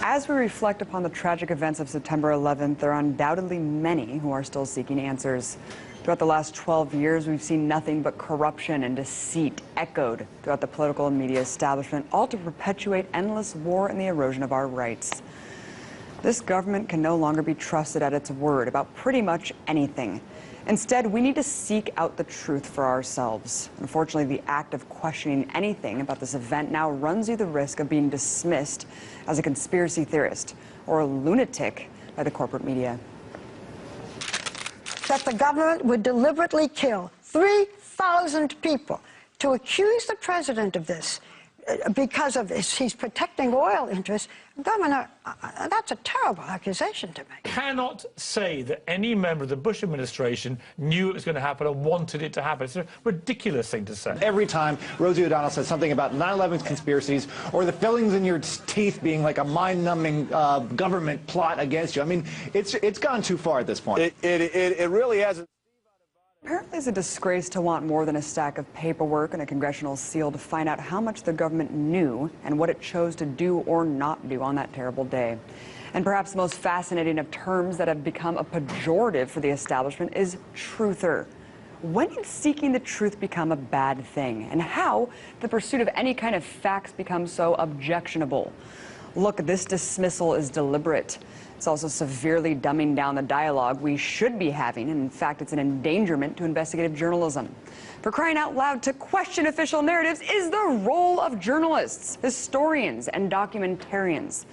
As we reflect upon the tragic events of September 11th, there are undoubtedly many who are still seeking answers. Throughout the last 12 years, we've seen nothing but corruption and deceit echoed throughout the political and media establishment, all to perpetuate endless war and the erosion of our rights. This government can no longer be trusted at its word about pretty much anything. Instead, we need to seek out the truth for ourselves. Unfortunately, the act of questioning anything about this event now runs you the risk of being dismissed as a conspiracy theorist or a lunatic by the corporate media. That the government would deliberately kill 3,000 people to accuse the president of this because of this, he's protecting oil interests. Governor, that's a terrible accusation to make. Cannot say that any member of the Bush administration knew it was going to happen or wanted it to happen. It's a ridiculous thing to say. Every time Rosie O'Donnell says something about 9/11 conspiracies or the fillings in your teeth being like a mind-numbing government plot against you, I mean, it's gone too far at this point. It really hasn't. Apparently, it's a disgrace to want more than a stack of paperwork and a congressional seal to find out how much the government knew and what it chose to do or not do on that terrible day. And perhaps the most fascinating of terms that have become a pejorative for the establishment is truther. When did seeking the truth become a bad thing? And how did the pursuit of any kind of facts become so objectionable? Look, this dismissal is deliberate. It's also severely dumbing down the dialogue we should be having, and in fact, it's an endangerment to investigative journalism. For crying out loud, to question official narratives is the role of journalists, historians, and documentarians.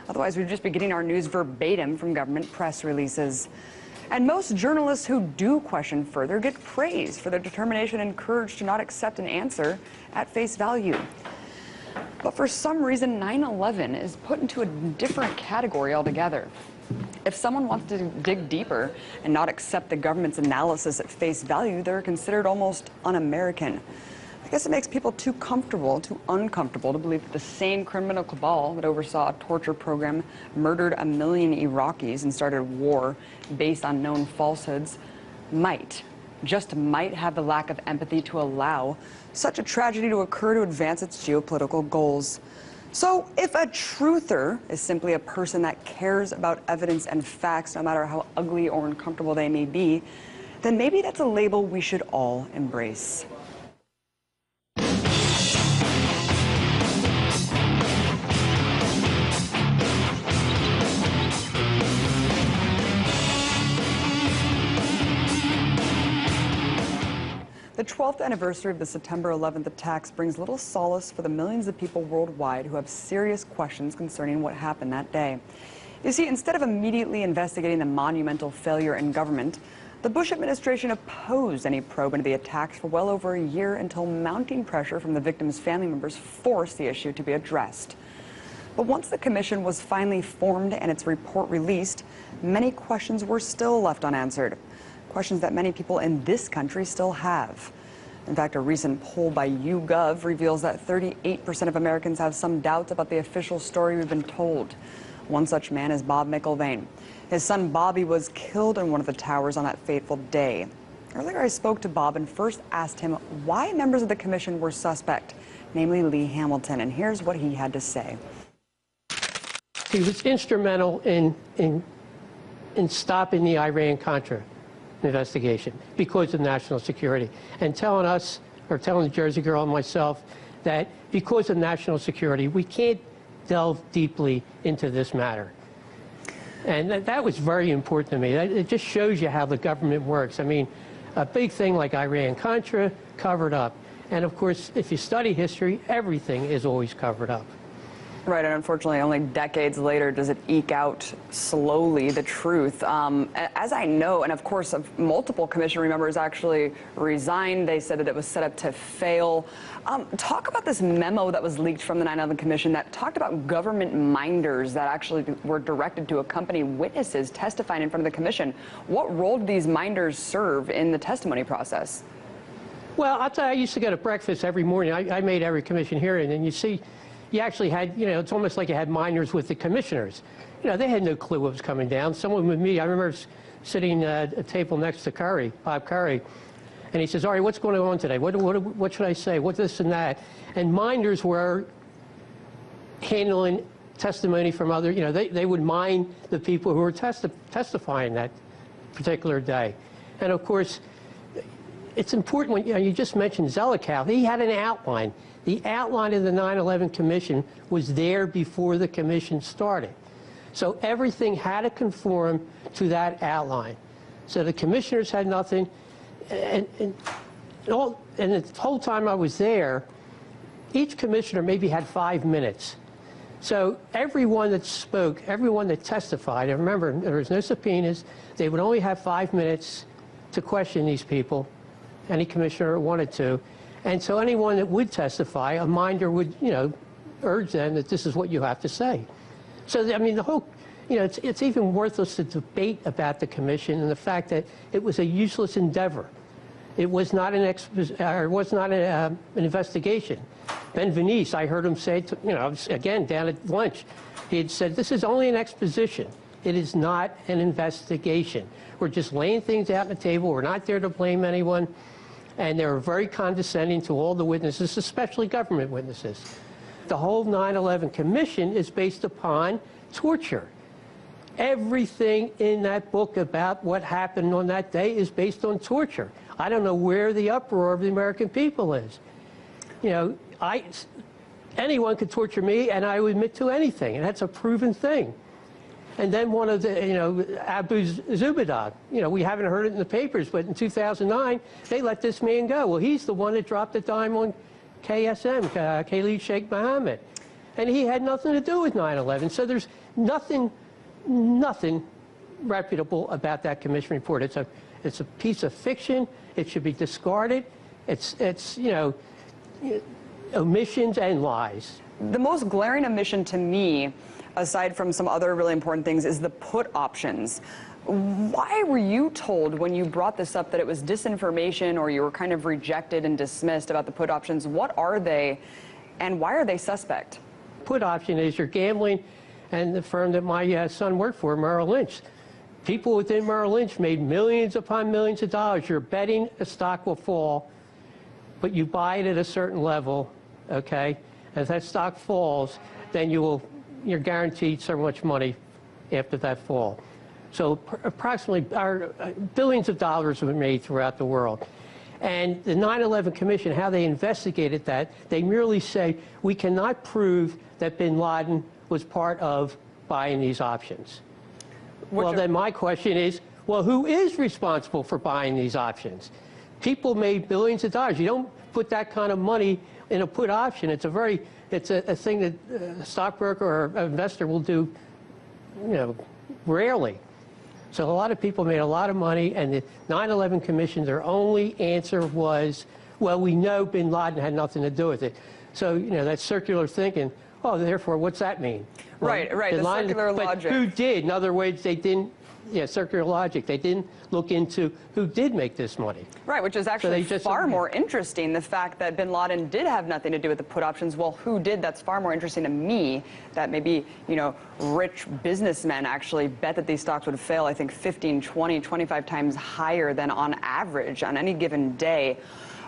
Otherwise, we'd just be getting our news verbatim from government press releases. And most journalists who do question further get praise for their determination and courage to not accept an answer at face value. But for some reason, 9/11 is put into a different category altogether. If someone wants to dig deeper and not accept the government's analysis at face value, they're considered almost un-American. I guess it makes people too uncomfortable to believe that the same criminal cabal that oversaw a torture program, murdered 1 million Iraqis, and started a war based on known falsehoods just might have the lack of empathy to allow such a tragedy to occur to advance its geopolitical goals. So if a truther is simply a person that cares about evidence and facts, no matter how ugly or uncomfortable they may be, then maybe that's a label we should all embrace. The 12th anniversary of the September 11th attacks brings little solace for the millions of people worldwide who have serious questions concerning what happened that day. You see, instead of immediately investigating the monumental failure in government, the Bush administration opposed any probe into the attacks for well over a year until mounting pressure from the victims' family members forced the issue to be addressed. But once the commission was finally formed and its report released, many questions were still left unanswered. Questions that many people in this country still have. In fact, a recent poll by YouGov reveals that 38% of Americans have some doubts about the official story we've been told. One such man is Bob McIlvaine. His son Bobby was killed in one of the towers on that fateful day. Earlier, I spoke to Bob and first asked him why members of the commission were suspect, namely Lee Hamilton, and here's what he had to say. He was instrumental in stopping the Iran-Contra investigation because of national security, and telling us, or telling the Jersey Girl and myself, that because of national security, we can't delve deeply into this matter. And that was very important to me. It just shows you how the government works. I mean, a big thing like Iran-Contra, covered up. And of course, if you study history, everything is always covered up. Right, and unfortunately, only decades later does it eke out slowly the truth. As I know, and of course, multiple commission members actually resigned. They said that it was set up to fail. Talk about this memo that was leaked from the 9/11 Commission that talked about government minders that actually were directed to accompany witnesses testifying in front of the commission. What role did these minders serve in the testimony process? Well, I'll tell you, I used to go to breakfast every morning. I made every commission hearing, and you see, you actually had, it's almost like you had minors with the commissioners. They had no clue what was coming down. Someone with me, I remember sitting at a table next to Curry, Bob Curry, and he says, all right, what's going on today? What should I say? What this and that? And minders were handling testimony from other, they would mine the people who were testifying that particular day. And of course, it's important when you just mentioned Zelikow. He had an outline. The outline of the 9/11 Commission was there before the commission started. So everything had to conform to that outline. So the commissioners had nothing. And the whole time I was there, each commissioner maybe had 5 minutes. So everyone that spoke, everyone that testified, and remember, there was no subpoenas, they would only have 5 minutes to question these people, any commissioner wanted to. And so anyone that would testify, a minder would, urge them that this is what you have to say. So, I mean, the whole, it's even worthless to debate about the commission and the fact that it was a useless endeavor. It was not an investigation. Ben Venice, I heard him say, again, down at lunch, he had said, this is only an exposition. It is not an investigation. We're just laying things out on the table. We're not there to blame anyone. And they were very condescending to all the witnesses, especially government witnesses. The whole 9/11 Commission is based upon torture. Everything in that book about what happened on that day is based on torture. I don't know where the uproar of the American people is. Anyone could torture me, and I would admit to anything, and that's a proven thing. And then one of the, Abu Zubaydah, we haven't heard it in the papers, but in 2009, they let this man go. Well, he's the one that dropped the dime on KSM, Khalid Sheikh Mohammed. And he had nothing to do with 9/11. So there's nothing reputable about that commission report. It's a piece of fiction. It should be discarded. It's omissions and lies. The most glaring omission to me, aside from some other really important things, is the put options. Why were you told when you brought this up that it was disinformation, or you were kind of rejected and dismissed about the put options? What are they, and why are they suspect? Put option is you're gambling, and the firm that my son worked for, Merrill Lynch, people within Merrill Lynch made millions upon millions of dollars. You're betting a stock will fall, but you buy it at a certain level, okay? As that stock falls, then you're guaranteed so much money after that fall. So approximately billions of dollars were made throughout the world. And the 9/11 Commission, how they investigated that, they merely say, we cannot prove that bin Laden was part of buying these options. Well, then my question is, well, who is responsible for buying these options? People made billions of dollars. You don't put that kind of money in a put option. It's a thing that a stockbroker or an investor will do, rarely. So a lot of people made a lot of money, and the 9/11 Commission, their only answer was, well, we know bin Laden had nothing to do with it. So, that circular thinking, oh, therefore, what's that mean? Well, right, the circular logic. But who did? In other words, they didn't, circular logic. They didn't look into who did make this money. Right, which is actually far more interesting, the fact that bin Laden did have nothing to do with the put options. Well, who did? That's far more interesting to me, that maybe, rich businessmen actually bet that these stocks would fail, I think, 15, 20, 25 times higher than on average on any given day.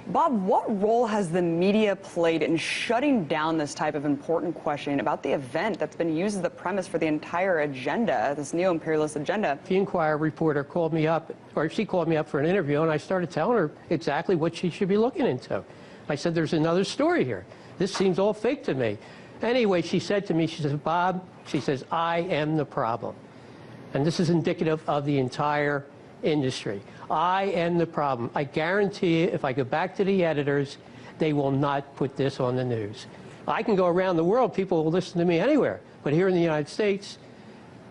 Bob, what role has the media played in shutting down this type of important questioning about the event that's been used as the premise for the entire agenda, this neo-imperialist agenda? The Inquirer reporter called me up, or she called me up for an interview, and I started telling her exactly what she should be looking into. I said, there's another story here. This seems all fake to me. Anyway, she said to me, she says, Bob, she says, I am the problem. And this is indicative of the entire industry. I am the problem. I guarantee you, if I go back to the editors, they will not put this on the news. I can go around the world, people will listen to me anywhere, but here in the United States,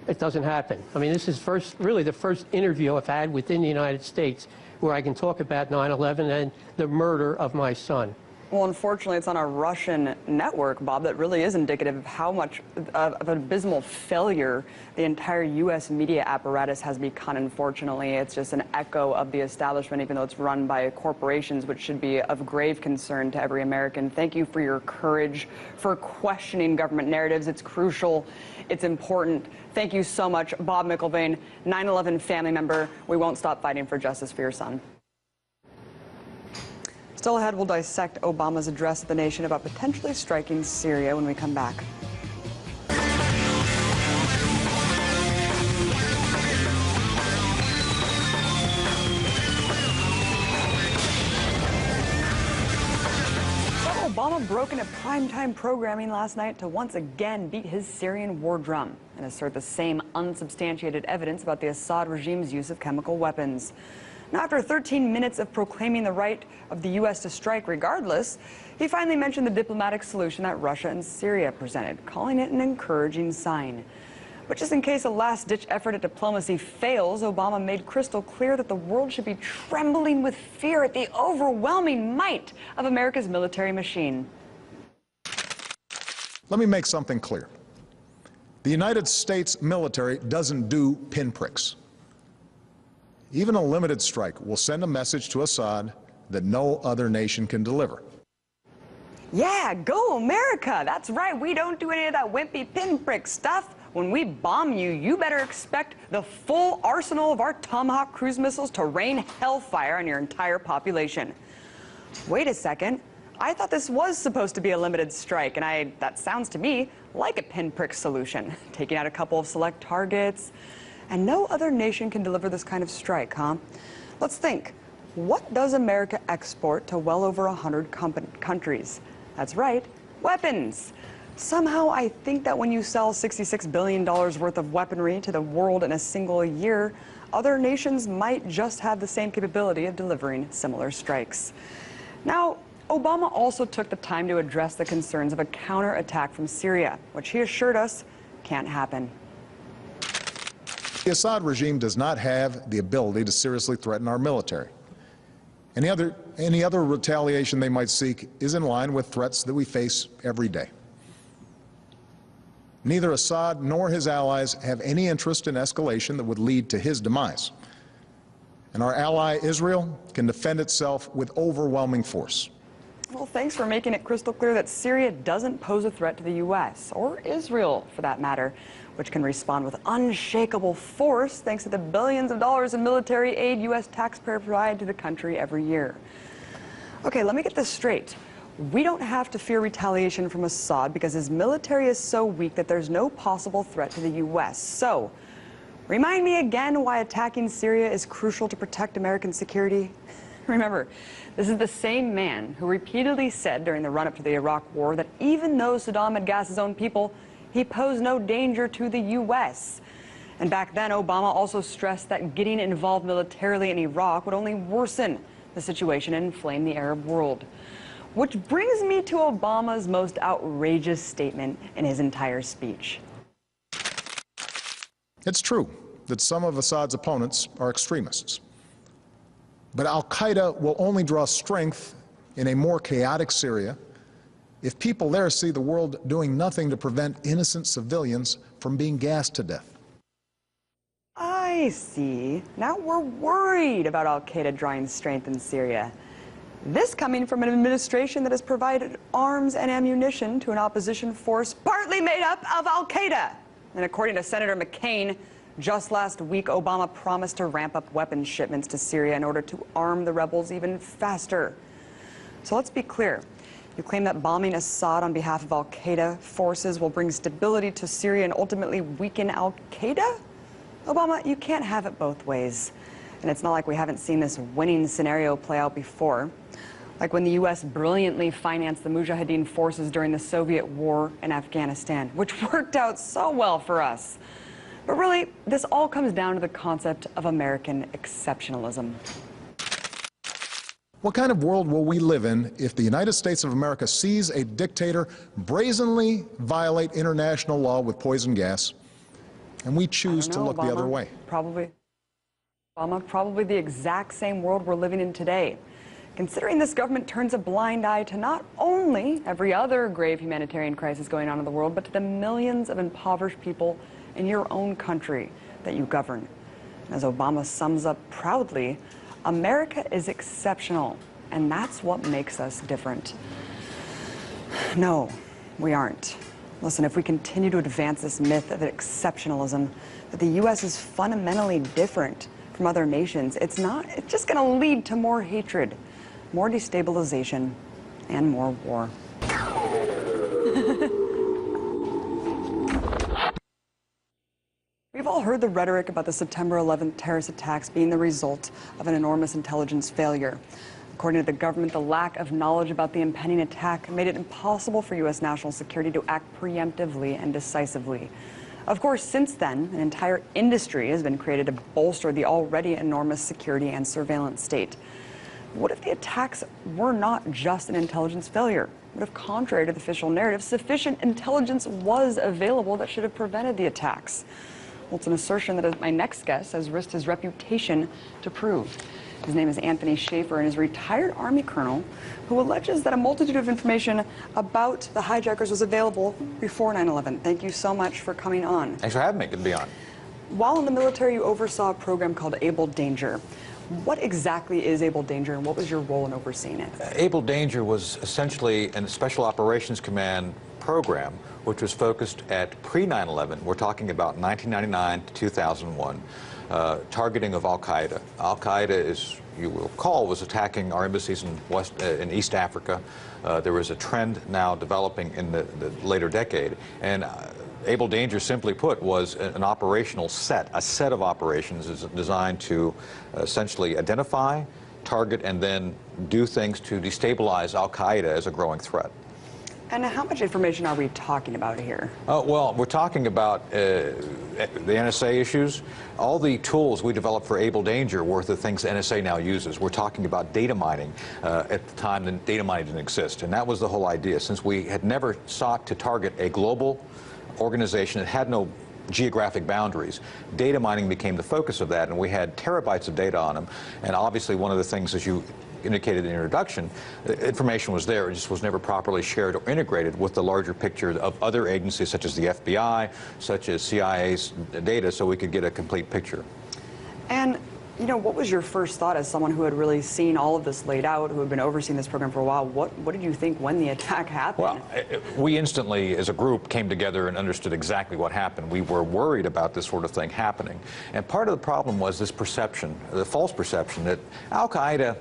it doesn't happen. I mean, this is really the first interview I've had within the United States where I can talk about 9/11 and the murder of my son. Well, unfortunately, it's on a Russian network, Bob, that really is indicative of how much of an abysmal failure the entire U.S. media apparatus has become, unfortunately. It's just an echo of the establishment, even though it's run by corporations, which should be of grave concern to every American. Thank you for your courage, for questioning government narratives. It's crucial. It's important. Thank you so much, Bob McIlvaine, 9/11 family member. We won't stop fighting for justice for your son. Still ahead, we'll dissect Obama's address to the nation about potentially striking Syria when we come back. broke into primetime programming last night to once again beat his Syrian war drum and assert the same unsubstantiated evidence about the Assad regime's use of chemical weapons. Now, after 13 minutes of proclaiming the right of the U.S. to strike regardless, he finally mentioned the diplomatic solution that Russia and Syria presented, calling it an encouraging sign. But just in case a last-ditch effort at diplomacy fails, Obama made crystal clear that the world should be trembling with fear at the overwhelming might of America's military machine. Let me make something clear. The United States military doesn't do pinpricks. Even a limited strike will send a message to Assad that no other nation can deliver. Yeah, go America! That's right, we don't do any of that wimpy pinprick stuff. When we bomb you, you better expect the full arsenal of our Tomahawk cruise missiles to rain hellfire on your entire population. Wait a second. I thought this was supposed to be a limited strike, and that sounds to me like a pinprick solution. Taking out a couple of select targets. And no other nation can deliver this kind of strike, huh? Let's think. What does America export to well over 100 countries? That's right, weapons. Somehow I think that when you sell $66 billion worth of weaponry to the world in a single year, other nations might just have the same capability of delivering similar strikes. Now, Obama also took the time to address the concerns of a counterattack from Syria, which he assured us can't happen. The Assad regime does not have the ability to seriously threaten our military. Any other retaliation they might seek is in line with threats that we face every day. Neither Assad nor his allies have any interest in escalation that would lead to his demise. And our ally Israel can defend itself with overwhelming force. Well, thanks for making it crystal clear that Syria doesn't pose a threat to the U.S., or Israel for that matter, which can respond with unshakable force thanks to the billions of dollars in military aid U.S. taxpayers provide to the country every year. Okay, let me get this straight. We don't have to fear retaliation from Assad because his military is so weak that there's no possible threat to the U.S. So, remind me again why attacking Syria is crucial to protect American security. Remember, this is the same man who repeatedly said during the run-up to the Iraq War that even though Saddam had gassed his own people, he posed no danger to the U.S. And back then, Obama also stressed that getting involved militarily in Iraq would only worsen the situation and inflame the Arab world. Which brings me to Obama's most outrageous statement in his entire speech. It's true that some of Assad's opponents are extremists. But al-Qaeda will only draw strength in a more chaotic Syria if people there see the world doing nothing to prevent innocent civilians from being gassed to death. I see. Now we're worried about al-Qaeda drawing strength in Syria. This coming from an administration that has provided arms and ammunition to an opposition force partly made up of al-Qaeda. And according to Senator McCain, just last week, Obama promised to ramp up weapons shipments to Syria in order to arm the rebels even faster. So let's be clear. You claim that bombing Assad on behalf of al-Qaeda forces will bring stability to Syria and ultimately weaken al-Qaeda? Obama, you can't have it both ways. And it's not like we haven't seen this winning scenario play out before. Like when the U.S. brilliantly financed the Mujahideen forces during the Soviet war in Afghanistan, which worked out so well for us. But really, this all comes down to the concept of American exceptionalism. What kind of world will we live in if the United States of America sees a dictator brazenly violate international law with poison gas, and we choose to look the other way? Obama, probably the exact same world we're living in today. Considering this government turns a blind eye to not only every other grave humanitarian crisis going on in the world, but to the millions of impoverished people in your own country that you govern. As Obama sums up proudly, America is exceptional, and that's what makes us different. No, we aren't. Listen, if we continue to advance this myth of exceptionalism, that the U.S. is fundamentally different from other nations, it's just going to lead to more hatred, more destabilization, and more war. We've all heard the rhetoric about the September 11th terrorist attacks being the result of an enormous intelligence failure. According to the government, the lack of knowledge about the impending attack made it impossible for U.S. national security to act preemptively and decisively. Of course, since then, an entire industry has been created to bolster the already enormous security and surveillance state. What if the attacks were not just an intelligence failure? What if, contrary to the official narrative, sufficient intelligence was available that should have prevented the attacks? Well, it's an assertion that my next guest has risked his reputation to prove. His name is Anthony Schaefer, and is a retired Army colonel who alleges that a multitude of information about the hijackers was available before 9/11. Thank you so much for coming on. Thanks for having me. Good to be on. While in the military, you oversaw a program called Able Danger. What exactly is Able Danger, and what was your role in overseeing it? Able Danger was essentially a Special Operations Command program which was focused at pre-9/11. We're talking about 1999 to 2001. Targeting of Al-Qaeda. Al-Qaeda, as you will recall, was attacking our embassies in East Africa. There was a trend now developing in the later decade, and Able Danger, simply put, was an operational set, a set of operations designed to essentially identify, target, and then do things to destabilize Al-Qaeda as a growing threat. And how much information are we talking about here? Well, we're talking about the NSA issues. All the tools we developed for Able Danger were the things the NSA now uses. We're talking about data mining. At the time, the data mining didn't exist, and that was the whole idea. Since we had never sought to target a global organization that had no geographic boundaries, data mining became the focus of that, and we had terabytes of data on them. And obviously, one of the things, as you indicated in the introduction, information was there. It just was never properly shared or integrated with the larger picture of other agencies such as the FBI, such as CIA's data, so we could get a complete picture. And, you know, what was your first thought as someone who had really seen all of this laid out, who had been overseeing this program for a while? What did you think when the attack happened? Well, we instantly, as a group, came together and understood exactly what happened. We were worried about this sort of thing happening. And part of the problem was this perception, the false perception that Al-Qaeda,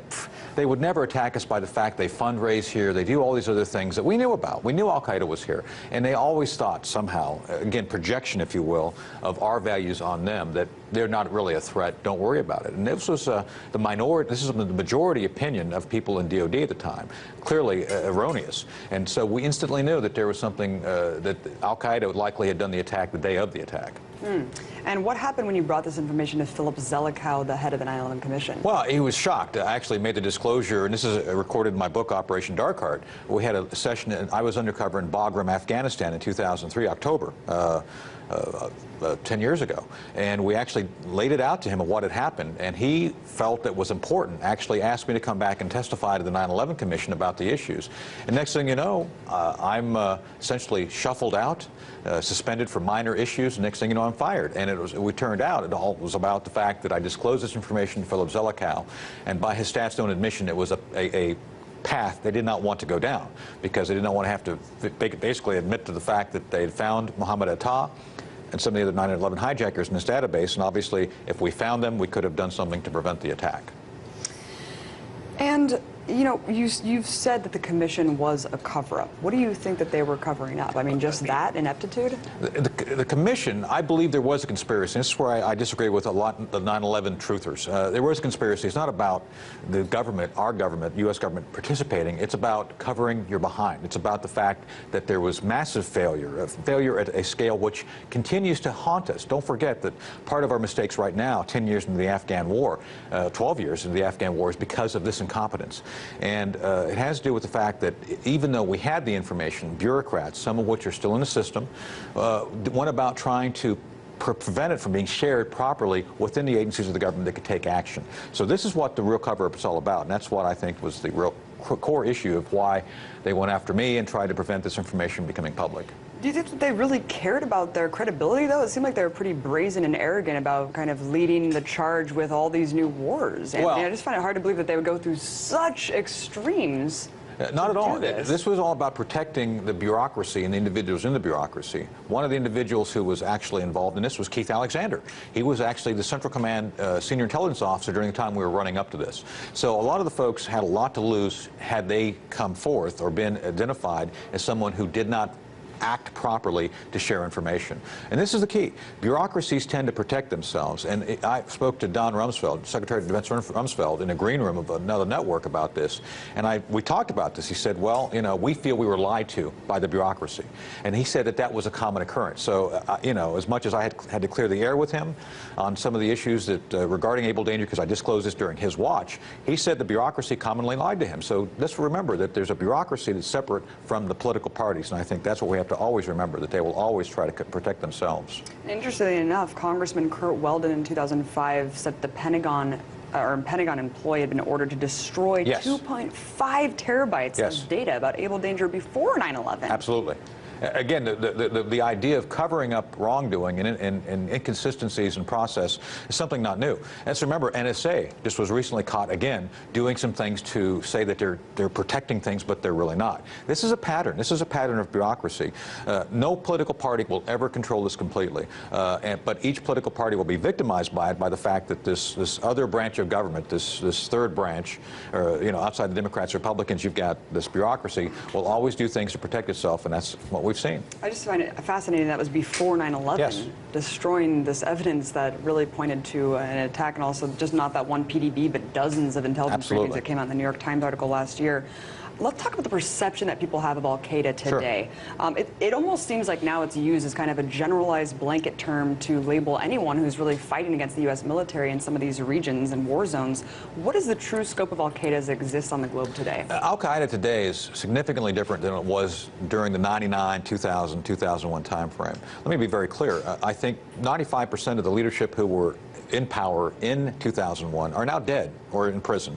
they would never attack us by the fact they fundraise here, they do all these other things that we knew about. We knew Al-Qaeda was here. And they always thought somehow, again, projection, if you will, of our values on them, that they're not really a threat, don't worry about it. And this was the minority, this is the majority opinion of people in DOD at the time, clearly erroneous. And so we instantly knew that there was something, that Al-Qaeda likely had done the attack the day of the attack. And what happened when you brought this information to Philip Zelikow, the head of the 9/11 Commission? Well, he was shocked. I actually made the disclosure, and this is recorded in my book, Operation Dark Heart. We had a session, and I was undercover in Bagram, Afghanistan in 2003, October. 10 years ago, and we actually laid it out to him of what had happened, and he felt it was important, actually asked me to come back and testify to the 9/11 Commission about the issues. And next thing you know, I'm essentially shuffled out, suspended for minor issues, and next thing you know, I'm fired. And we turned out it all was about the fact that I disclosed this information to Philip Zelikow, and by his staff's own admission, it was a path they did not want to go down, because they did not want to have to basically admit to the fact that they had found Mohammed Atta and some of the other 9/11 hijackers in this database, and obviously if we found them, we could have done something to prevent the attack. And, you know, you've said that the commission was a cover-up. What do you think that they were covering up? I mean, just that ineptitude? The commission, I believe there was a conspiracy. This is where I disagree with a lot of the 9/11 truthers. There was a conspiracy. It's not about the government, our government, U.S. government participating. It's about covering your behind. It's about the fact that there was massive failure, a failure at a scale which continues to haunt us. Don't forget that part of our mistakes right now, 10 years into the Afghan war, 12 years into the Afghan war, is because of this incompetence. And it has to do with the fact that even though we had the information, bureaucrats, some of which are still in the system, went about trying to prevent it from being shared properly within the agencies of the government that could take action. So this is what the real cover-up is all about, and that's what I think was the real core issue of why they went after me and tried to prevent this information becoming public. Do you think that they really cared about their credibility, though? It seemed like they were pretty brazen and arrogant about kind of leading the charge with all these new wars. And I just find it hard to believe that they would go through such extremes. Not at all. This was all about protecting the bureaucracy and the individuals in the bureaucracy. One of the individuals who was actually involved in this was Keith Alexander. He was actually the Central Command senior intelligence officer during the time we were running up to this. So a lot of the folks had a lot to lose had they come forth or been identified as someone who did not act properly to share information. And this is the key. Bureaucracies tend to protect themselves. And I spoke to Don Rumsfeld, Secretary of Defense Rumsfeld, in a green room of another network about this. And we talked about this. He said, well, you know, we feel we were lied to by the bureaucracy. And he said that that was a common occurrence. So, you know, as much as I had to clear the air with him on some of the issues that regarding able danger, because I disclosed this during his watch, he said the bureaucracy commonly lied to him. So let's remember that there's a bureaucracy that's separate from the political parties. And I think that's what we have to always remember, that they will always try to protect themselves. Interestingly enough, Congressman Kurt Weldon in 2005 said the Pentagon employee had been ordered to destroy 2.5 terabytes of data about able danger before 9/11. Absolutely. Again, the idea of covering up wrongdoing and inconsistencies in process is something not new. Let's remember, NSA just was recently caught again doing some things to say that they're protecting things, but they're really not. This is a pattern. This is a pattern of bureaucracy. No political party will ever control this completely, but each political party will be victimized by it, by the fact that this other branch of government, this third branch, or you know, outside the Democrats, Republicans, you've got this bureaucracy will always do things to protect itself, and that's what we've seen. I just find it fascinating that was before 9/11, destroying this evidence that really pointed to an attack, and also just not that one PDB, but dozens of intelligence briefings that came out in the New York Times article last year. Let's talk about the perception that people have of al-Qaeda today. It almost seems like now it's used as kind of a generalized blanket term to label anyone who's really fighting against the U.S. military in some of these regions and war zones. What is the true scope of al-Qaeda as it exists on the globe today? Al-Qaeda today is significantly different than it was during the 99, 2000, 2001 timeframe. Let me be very clear. I think 95% of the leadership who were in power in 2001 are now dead or in prison.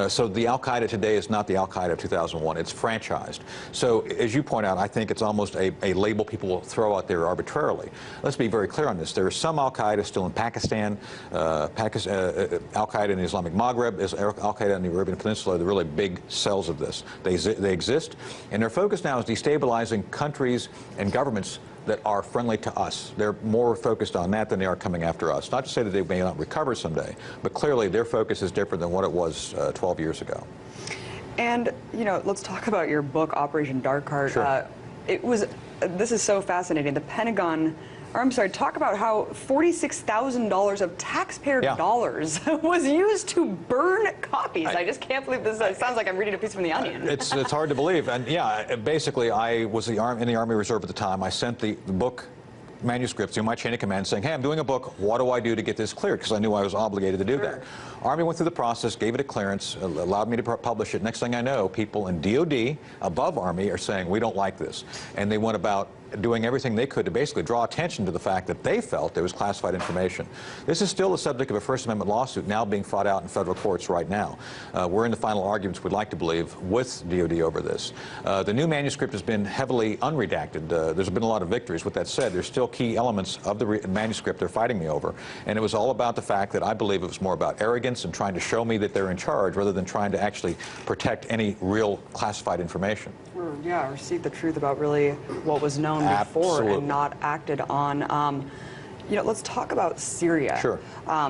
So the al-Qaeda today is not the al-Qaeda of 2001. It's franchised. So as you point out, I think it's almost a label people will throw out there arbitrarily. Let's be very clear on this. There is some al-Qaeda still in Pakistan. Al-Qaeda in the Islamic Maghreb, al-Qaeda in the Arabian Peninsula, the really big cells of this. They exist, and their focus now is destabilizing countries and governments that are friendly to us. They're more focused on that than they are coming after us. Not to say that they may not recover someday, but clearly their focus is different than what it was 12 years ago. And, you know, let's talk about your book, Operation Dark Heart. Sure. This is so fascinating. The Pentagon, or I'm sorry, talk about how $46,000 of taxpayer dollars was used to burn copies. I just can't believe this. It sounds like I'm reading a piece from The Onion. It's hard to believe. And yeah, basically, I was in the Army Reserve at the time. I sent the book manuscripts to my chain of command saying, hey, I'm doing a book. What do I do to get this cleared? Because I knew I was obligated to do that. Army went through the process, gave it a clearance, allowed me to publish it. Next thing I know, people in DOD above Army are saying, we don't like this. And they went about doing everything they could to basically draw attention to the fact that they felt there was classified information. This is still the subject of a First Amendment lawsuit now being fought out in federal courts right now. We're in the final arguments, we'd like to believe, with DOD over this. The new manuscript has been heavily unredacted. There's been a lot of victories. With that said, there's still key elements of the manuscript they're fighting me over. And it was all about the fact that I believe it was more about arrogance and trying to show me that they're in charge rather than trying to actually protect any real classified information. Yeah, or seek the truth about really what was known before and not acted on. You know, let's talk about Syria. Sure.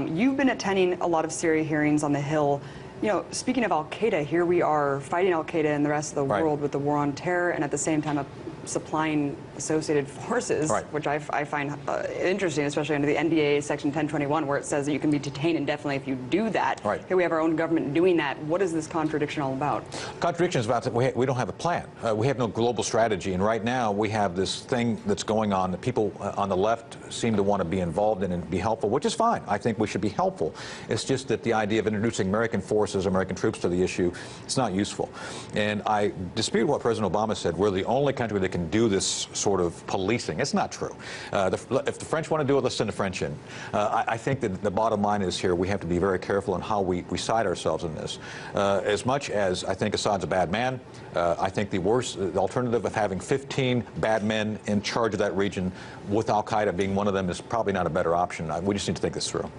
You've been attending a lot of Syria hearings on the Hill. You know, speaking of al-Qaeda, here we are fighting al-Qaeda and the rest of the world with the war on terror, and at the same time supplying associated forces, which I find interesting, especially under the NDA Section 1021, where it says that you can be detained indefinitely if you do that. Here we have our own government doing that. What is this contradiction all about? Contradiction is about that we don't have a plan. We have no global strategy, and right now we have this thing that's going on that people on the left seem to want to be involved in and be helpful, which is fine. I think we should be helpful. It's just that the idea of introducing American forces, American troops to the issue, it's not useful. And I dispute what President Obama said. We're the only country that can do this sort of policing. It's not true. If the French want to do it, let's send the French in. I think that the bottom line is here we have to be very careful in how we side ourselves in this. As much as I think Assad's a bad man, I think the alternative of having 15 bad men in charge of that region with al-Qaeda being one of them is probably not a better option. We just need to think this through.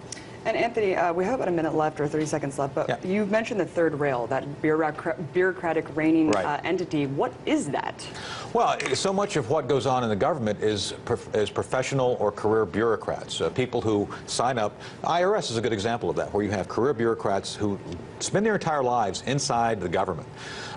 And Anthony, we have about a minute left or 30 seconds left, but you've mentioned the third rail, that bureaucratic reigning entity. What is that? Well, so much of what goes on in the government is professional or career bureaucrats, people who sign up. IRS is a good example of that, where you have career bureaucrats who spend their entire lives inside the government.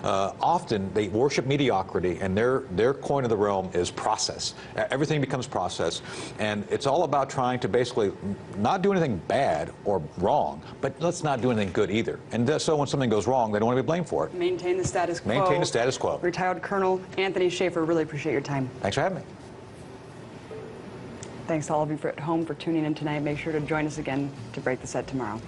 Often they worship mediocrity, and their coin of the realm is process. Everything becomes process, and it's all about trying to basically not do anything bad or wrong, but let's not do anything good either. And so when something goes wrong, they don't want to be blamed for it. Maintain the status quo. Maintain the status quo. Retired Colonel Anthony Schaefer, really appreciate your time. Thanks for having me. Thanks to all of you at home for tuning in tonight. Make sure to join us again to break the set tomorrow.